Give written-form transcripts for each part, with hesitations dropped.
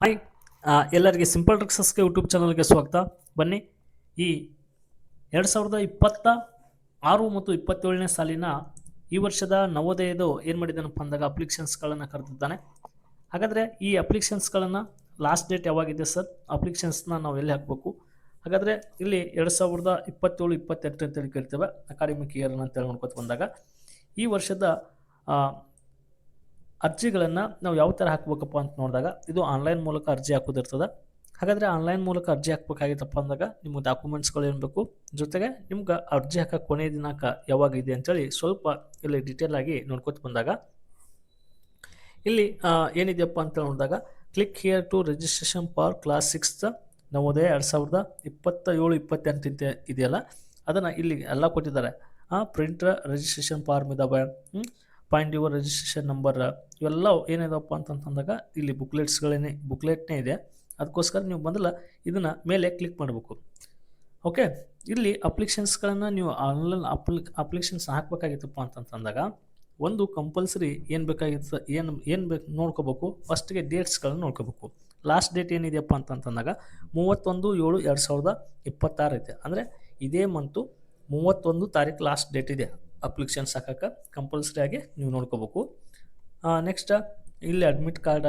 Hi, ಎಲ್ಲರಿಗೆ simple ಟ್ರಿಕ್ಸಸ್ಗೆ YouTube ಚಾನಲ್ಗೆ ಸ್ವಾಗತ. ಬನ್ನಿ, ಈ 2026 ಮತ್ತು 27ನೇ ಸಾಲಿನ ಈ ವರ್ಷದ ನವೋದಯದು ಏನು ಮಾಡಿದ್ದಾನಪ್ಪ ಅಂದಾಗ ಅಪ್ಲಿಕೇಶನ್ಸ್ಗಳನ್ನು ಕರೆದಿದ್ದಾನೆ. ಹಾಗಾದರೆ ಈ ಅಪ್ಲಿಕೇಶನ್ಸ್ಗಳನ್ನು ಲಾಸ್ಟ್ ಡೇಟ್ ಯಾವಾಗಿದೆ ಸರ್? ಅಪ್ಲಿಕೇಶನ್ಸ್ನ ನಾವು ಎಲ್ಲಿ ಹಾಕಬೇಕು? ಹಾಗಾದರೆ ಇಲ್ಲಿ 2027-28 ಅಂತೇಳಿ ಕೇಳ್ತೇವೆ, ಅಕಾಡೆಮಿಕ್ ಇಯರ್ ಅಂತೇಳಿ ನೋಡ್ಕೊತ ಬಂದಾಗ ಈ ವರ್ಷದ ಅರ್ಜಿಗಳನ್ನು ನಾವು ಯಾವ ಥರ ಹಾಕಬೇಕಪ್ಪ ಅಂತ ನೋಡಿದಾಗ ಇದು ಆನ್ಲೈನ್ ಮೂಲಕ ಅರ್ಜಿ ಹಾಕೋದಿರ್ತದೆ. ಹಾಗಾದರೆ ಆನ್ಲೈನ್ ಮೂಲಕ ಅರ್ಜಿ ಹಾಕಬೇಕಾಗಿತ್ತಪ್ಪ ಅಂದಾಗ ನಿಮ್ಗೆ ಡಾಕ್ಯುಮೆಂಟ್ಸ್ಗಳು ಏನು ಬೇಕು, ಜೊತೆಗೆ ನಿಮ್ಗೆ ಅರ್ಜಿ ಹಾಕೋ ಕೊನೆಯ ದಿನಾಂಕ ಯಾವಾಗಿದೆ ಅಂತೇಳಿ ಸ್ವಲ್ಪ ಇಲ್ಲಿ ಡೀಟೇಲ್ ಆಗಿ ನೋಡ್ಕೊತ ಬಂದಾಗ ಇಲ್ಲಿ ಏನಿದೆಯಪ್ಪ ಅಂತ ನೋಡಿದಾಗ click here to registration for class 6 Navodaya 2027-28 ಇದೆಯಲ್ಲ, ಅದನ್ನು ಇಲ್ಲಿ ಎಲ್ಲ ಕೊಟ್ಟಿದ್ದಾರೆ. ಪ್ರಿಂಟರ್ ರಿಜಿಸ್ಟ್ರೇಷನ್ ಫಾರ್ಮ್ ಇದಾವೆ, ಫೈಂಡ್ ಯುವರ್ ರಿಜಿಸ್ಟ್ರೇಷನ್ ನಂಬರ್, ಇವೆಲ್ಲ ಏನಿದಪ್ಪ ಅಂತಂದಾಗ ಇಲ್ಲಿ ಬುಕ್ಲೆಟ್ನೇ ಇದೆ. ಅದಕ್ಕೋಸ್ಕರ ನೀವು ಮೊದಲು ಇದನ್ನು ಮೇಲೆ ಕ್ಲಿಕ್ ಮಾಡಬೇಕು. ಓಕೆ, ಇಲ್ಲಿ ಅಪ್ಲಿಕೇಶನ್ಸ್ಗಳನ್ನು ನೀವು ಆನ್ಲೈನ್ ಅಪ್ಲಿಕೇಶನ್ಸ್ ಹಾಕಬೇಕಾಗಿತ್ತಪ್ಪ ಅಂತಂದಾಗ ಒಂದು ಕಂಪಲ್ಸರಿ ಏನು ಬೇಕಾಗಿತ್ತು, ಏನು ಬೇಕು ನೋಡ್ಕೋಬೇಕು. ಫಸ್ಟಿಗೆ ಡೇಟ್ಸ್ಗಳನ್ನು ನೋಡ್ಕೋಬೇಕು. ಲಾಸ್ಟ್ ಡೇಟ್ ಏನಿದೆಯಪ್ಪ ಅಂತಂದಾಗ 31/7/2026 ಐತೆ. ಅಂದರೆ ಇದೇ ಮಂತು 31 ತಾರೀಕು ಲಾಸ್ಟ್ ಡೇಟ್ ಇದೆ ಅಪ್ಲಿಕೇಶನ್ಸ್ ಹಾಕಕ್ಕೆ. ಕಂಪಲ್ಸರಿ ಆಗಿ ನೀವು ನೋಡ್ಕೋಬೇಕು. ನೆಕ್ಸ್ಟ್ ಇಲ್ಲಿ ಅಡ್ಮಿಟ್ ಕಾರ್ಡ್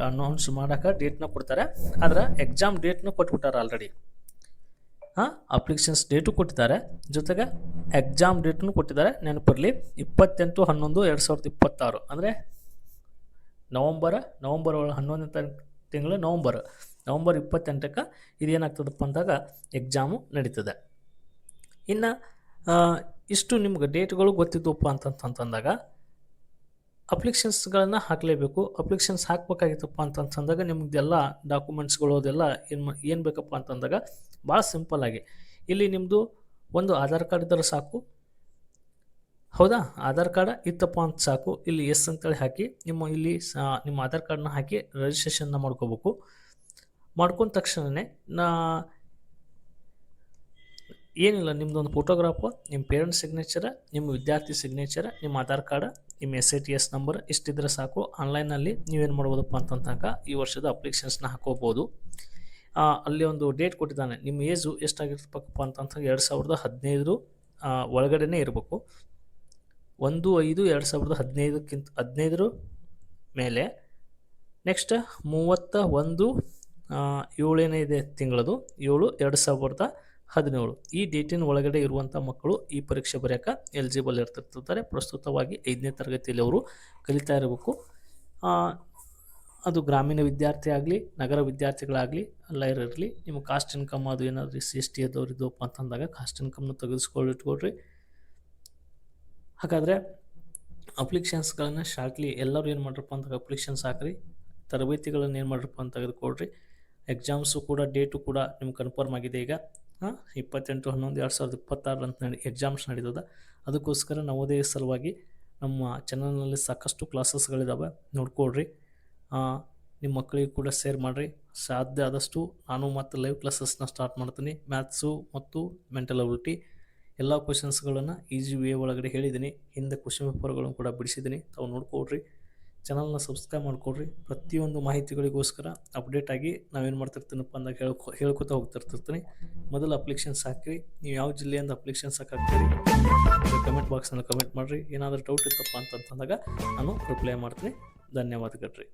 ಅನೌನ್ಸ್ ಮಾಡೋಕೆ ಡೇಟ್ನ ಕೊಡ್ತಾರೆ, ಆದರೆ ಎಕ್ಸಾಮ್ ಡೇಟ್ನ ಕೊಟ್ಬಿಟ್ಟಾರೆ ಆಲ್ರೆಡಿ. ಅಪ್ಲಿಕೇಶನ್ಸ್ ಡೇಟು ಕೊಟ್ಟಿದ್ದಾರೆ, ಜೊತೆಗೆ ಎಕ್ಸಾಮ್ ಡೇಟ್ನು ಕೊಟ್ಟಿದ್ದಾರೆ. ನೆನಪಿರಲಿ, 28/11/2026 ಅಂದರೆ ನವಂಬರ್ 11ನೇ ತಿಂಗಳು ನವಂಬರ್ 28ಕ್ಕೆ ಇದೇನಾಗ್ತದಪ್ಪ ಅಂದಾಗ ಎಕ್ಸಾಮು ನಡೀತದೆ. ಇನ್ನು ಇಷ್ಟು ನಿಮ್ಗೆ ಡೇಟ್ಗಳು ಗೊತ್ತಿದ್ದವಪ್ಪ ಅಂತಂದಾಗ ಅಪ್ಲಿಕೇಶನ್ಸ್ಗಳನ್ನು ಹಾಕಲೇಬೇಕು. ಅಪ್ಲಿಕೇಶನ್ಸ್ ಹಾಕಬೇಕಾಗಿತ್ತಪ್ಪ ಅಂತಂದಾಗ ನಿಮ್ದೆಲ್ಲ ಡಾಕ್ಯುಮೆಂಟ್ಸ್ಗಳು ಅದೆಲ್ಲ ಏನು ಬೇಕಪ್ಪ ಅಂತಂದಾಗ ಭಾಳ ಸಿಂಪಲ್ಲಾಗಿ ಇಲ್ಲಿ ನಿಮ್ಮದು ಒಂದು ಆಧಾರ್ ಕಾರ್ಡ್ ಇದ್ದರೆ ಸಾಕು. ಹೌದಾ, ಆಧಾರ್ ಕಾರ್ಡ್ ಇತ್ತಪ್ಪ ಅಂತ ಸಾಕು. ಇಲ್ಲಿ ಎಸ್ ಅಂತೇಳಿ ಹಾಕಿ ನಿಮ್ಮ ಆಧಾರ್ ಕಾರ್ಡ್ನ ಹಾಕಿ ರಿಜಿಸ್ಟ್ರೇಷನ್ನ ಮಾಡ್ಕೋಬೇಕು. ಮಾಡ್ಕೊಂಡ ತಕ್ಷಣವೇ ಏನಿಲ್ಲ, ನಿಮ್ಮದೊಂದು ಫೋಟೋಗ್ರಾಫು, ನಿಮ್ಮ ಪೇರೆಂಟ್ಸ್ ಸಿಗ್ನೇಚರ, ನಿಮ್ಮ ವಿದ್ಯಾರ್ಥಿ ಸಿಗ್ನೇಚರ, ನಿಮ್ಮ ಆಧಾರ್ ಕಾರ್ಡ್, ನಿಮ್ಮ SATS ನಂಬರ್ ಇಷ್ಟಿದ್ರೆ ಸಾಕು. ಆನ್ಲೈನಲ್ಲಿ ನೀವೇನು ಮಾಡ್ಬೋದಪ್ಪ ಅಂತಂದಾಗ ಈ ವರ್ಷದ ಅಪ್ಲಿಕೇಶನ್ಸ್ನ ಹಾಕೋಬೋದು. ಅಲ್ಲಿ ಒಂದು ಡೇಟ್ ಕೊಟ್ಟಿದ್ದಾನೆ, ನಿಮ್ಮ ಏಜು ಎಷ್ಟಾಗಿರ್ಬೇಕಪ್ಪ ಅಂತಂದಾಗ 2015 ಒಳಗಡೆನೇ ಇರಬೇಕು. 1/5/2015 ಮೇಲೆ. ನೆಕ್ಸ್ಟ್ 31/7 ಏನಿದೆ ತಿಂಗಳದು 7/2017 ಈ ಡೇಟಿನ ಒಳಗಡೆ ಇರುವಂಥ ಮಕ್ಕಳು ಈ ಪರೀಕ್ಷೆ ಬರೆಯೋಕೆ ಎಲಿಜಿಬಲ್ ಇರ್ತಿರ್ತಾರೆ. ಪ್ರಸ್ತುತವಾಗಿ 5ನೇ ತರಗತಿಯಲ್ಲಿ ಅವರು ಕಲಿತಾ ಇರಬೇಕು. ಅದು ಗ್ರಾಮೀಣ ವಿದ್ಯಾರ್ಥಿ ಆಗಲಿ, ನಗರ ವಿದ್ಯಾರ್ಥಿಗಳಾಗಲಿ, ಎಲ್ಲ ಇರಲಿ. ನಿಮ್ಮ ಕಾಸ್ಟ್ ಇನ್ಕಮ್ ಅದು ಏನಾದರೂ SC/ST ಅದವ್ರು ಇದ್ದವಪ್ಪ ಅಂತಂದಾಗ ಕಾಸ್ಟ್ ಇನ್ಕಮ್ನ ತೆಗೆದುಕೊಳ್ಳಿಟ್ಕೊಳ್ರಿ. ಹಾಗಾದರೆ ಅಪ್ಲಿಕೇಶನ್ಸ್ಗಳನ್ನು ಶಾರ್ಟ್ಲಿ ಎಲ್ಲರೂ ಏನು ಮಾಡ್ರಪ್ಪ ಅಂತ ಅಪ್ಲಿಕೇಶನ್ಸ್ ಹಾಕ್ರಿ. ತರಬೇತಿಗಳನ್ನು ಏನು ಮಾಡ್ರಪ್ಪ ಅಂತ ತೆಗೆದುಕೊಳ್ರಿ. ಎಕ್ಸಾಮ್ಸು ಕೂಡ ಡೇಟು ಕೂಡ ನಿಮ್ಗೆ ಕನ್ಫರ್ಮ್ ಆಗಿದೆ. ಈಗ 28/11/2026 ಅಂತ ಎಕ್ಸಾಮ್ಸ್ ನಡೀತದೆ. ಅದಕ್ಕೋಸ್ಕರ ನವೋದಯ ಸಲುವಾಗಿ ನಮ್ಮ ಚಾನಲ್ನಲ್ಲಿ ಸಾಕಷ್ಟು ಕ್ಲಾಸಸ್ಗಳಿದ್ದಾವೆ, ನೋಡ್ಕೊಳ್ರಿ. ನಿಮ್ಮ ಮಕ್ಕಳಿಗೆ ಕೂಡ ಶೇರ್ ಮಾಡಿರಿ. ಸಾಧ್ಯ ಆದಷ್ಟು ನಾನು ಮತ್ತು ಲೈವ್ ಕ್ಲಾಸಸ್ನ ಸ್ಟಾರ್ಟ್ ಮಾಡ್ತೀನಿ. ಮ್ಯಾಥ್ಸು ಮತ್ತು ಮೆಂಟಲ್ ಅಬಿಲಿಟಿ ಎಲ್ಲ ಕ್ವಶನ್ಸ್ಗಳನ್ನು ಈಸಿ ವೇ ಒಳಗಡೆ ಹೇಳಿದ್ದೀನಿ. ಹಿಂದೆ ಕ್ವಶನ್ ಪೇಪರ್ಗಳನ್ನು ಕೂಡ ಬಿಡಿಸಿದ್ದೀನಿ, ತಾವು ನೋಡ್ಕೊಳ್ರಿ. ಚಾನಲ್ನ ಸಬ್ಸ್ಕ್ರೈಬ್ ಮಾಡ್ಕೊಳ್ರಿ. ಪ್ರತಿಯೊಂದು ಮಾಹಿತಿಗಳಿಗೋಸ್ಕರ ಅಪ್ಡೇಟ್ ಆಗಿ ನಾವೇನು ಮಾಡ್ತಿರ್ತೀನಪ್ಪ ಅಂದಾಗ ಹೇಳ್ಕೊತಾ ಹೋಗ್ತಿರ್ತೀನಿ. ಮೊದಲು ಅಪ್ಲಿಕೇಶನ್ಸ್ ಹಾಕಿರಿ. ನೀವು ಯಾವ ಜಿಲ್ಲೆಯಿಂದ ಅಪ್ಲಿಕೇಶನ್ಸ್ ಹಾಕ್ತೀರಿ ಕಮೆಂಟ್ ಬಾಕ್ಸ್ನಲ್ಲಿ ಕಮೆಂಟ್ ಮಾಡಿರಿ. ಏನಾದರೂ ಡೌಟ್ ಇತ್ತಪ್ಪ ಅಂತಂದಾಗ ನಾನು ರಿಪ್ಲೈ ಮಾಡ್ತೀನಿ. ಧನ್ಯವಾದಗಳು ರೀ.